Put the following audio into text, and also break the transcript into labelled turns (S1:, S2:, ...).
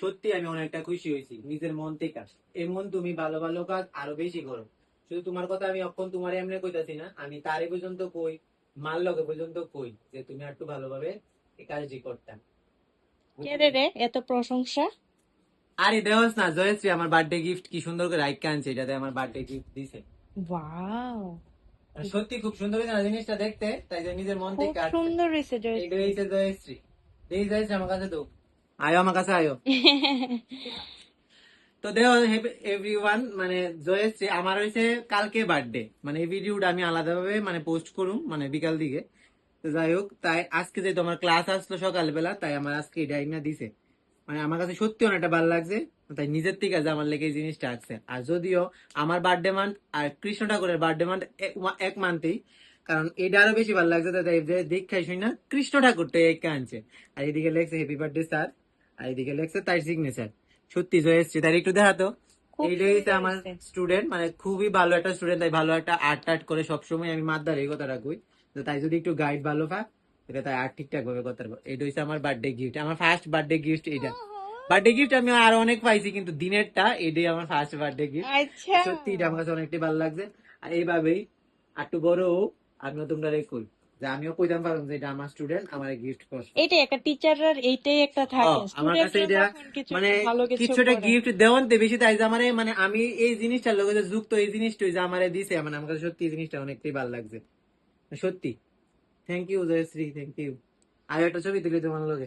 S1: সত্যি আমি অনেকটা খুশি হয়েছি নিজের মন থেকে। এই মন তুমি ভালো ভালো কাজ আরো বেশি করো। শুধু তোমার কথা আমি অক্ষণ তোমার এমনি কইতাছি না, আমি তারে পর্যন্ত কই, মার লগে পর্যন্ত কই যে তুমি একটু ভালোভাবে এই কাজটি করতাম।
S2: কে রে রে এত প্রশংসা?
S1: আরে দেওয়াস না, জয়শ্রী আমার বার্থডে গিফট কি সুন্দর করে রাইখা আনছে, এটাতে আমার বার্থডে গিফট দিছে।
S2: ওয়াও,
S1: সত্যি খুব সুন্দর হয়েছে না জিনিসটা দেখতে, তাই যে নিজের মন
S2: খুব
S1: থেকে আসছে।
S2: সুন্দর হয়েছে
S1: এইটা
S2: জয়শ্রী।
S1: হয়েছে জয়শ্রী। এই জয়শ্রী আমার কাছে তো আয়ো, আমার কাছে আয়ো। তো দেখো এভরিওয়ান, মানে জয়শ্রী আমার হয়েছে কালকে বার্থডে, মানে এই ভিডিওটা আমি আলাদাভাবে মানে পোস্ট করুম মানে বিকাল দিকে। তো যাই হোক, তাই আজকে যে তোমার ক্লাস আসলো সকালবেলা, তাই আমার আজকে এটা না দিছে। মানে আমার কাছে সত্যি অনেকটা ভালো লাগছে। তাই নিজের থেকে যে আমার লেগে এই জিনিসটা আসছে। আর যদিও আমার বার্থডে মান্থ আর কৃষ্ণ ঠাকুরের বার্থডে মান্থ এক মান্থেই, কারণ এটা আরো বেশি ভালো লাগছে। তাই দেখাই শুনি না কৃষ্ণ ঠাকুরটা এক আনছে। আর এদিকে লেখছে হ্যাপি বার্থডে স্যার, আর এদিকে লেখছে তার সিগনেচার। সত্যি জয় এসছে, তার একটু দেখাতো।
S2: খুব
S1: এইটাই হচ্ছে
S2: সুন্দর
S1: আমার
S2: হয়েছে।
S1: স্টুডেন্ট, মানে খুবই ভালো একটা স্টুডেন্ট। তাই ভালো একটা আর্ট টার্ট করে সবসময় আমি মাদ্দার এই কথাটা কই। তো তাই যদি একটু গাইড ভালো পাক, এটা তাই আর্ট ঠিকঠাক ভাবে করতে পারবো। এটা হচ্ছে আমার বার্থডে গিফট, আমার ফার্স্ট বার্থডে গিফট এটা। বার্থডে গিফট আমি আরো অনেক পাইছি, কিন্তু দিনেরটা এটাই আমার ফার্স্ট বার্থডে গিফট।
S2: আচ্ছা,
S1: সত্যি এটা আমার কাছে অনেকটাই ভালো লাগছে। আর এইভাবেই একটু বড় হোক, আর নতুনটা রেখুল, যে আমিও কইতাম পারলাম যে এটা আমার স্টুডেন্ট আমার গিফট করছে।
S2: এইটাই একটা টিচারের, এইটাই একটা থাকে
S1: আমার কাছে
S2: স্টুডেন্টরা
S1: এটা
S2: যখন কিছু
S1: মানে
S2: একটা ভালো কিছু
S1: কিছু একটা
S2: করে।
S1: গিফট দেওয়ানতে বেশি, তাই যে আমার মানে আমি এই জিনিসটার লগে যে যুক্ত, এই জিনিসটাই যে আমার দিছে, মানে আমার কাছে সত্যি এই জিনিসটা অনেকটাই ভালো লাগছে। সত্যি thank you Jayashree, thank you. আর একটা ছবি তুলি তোমার লগে।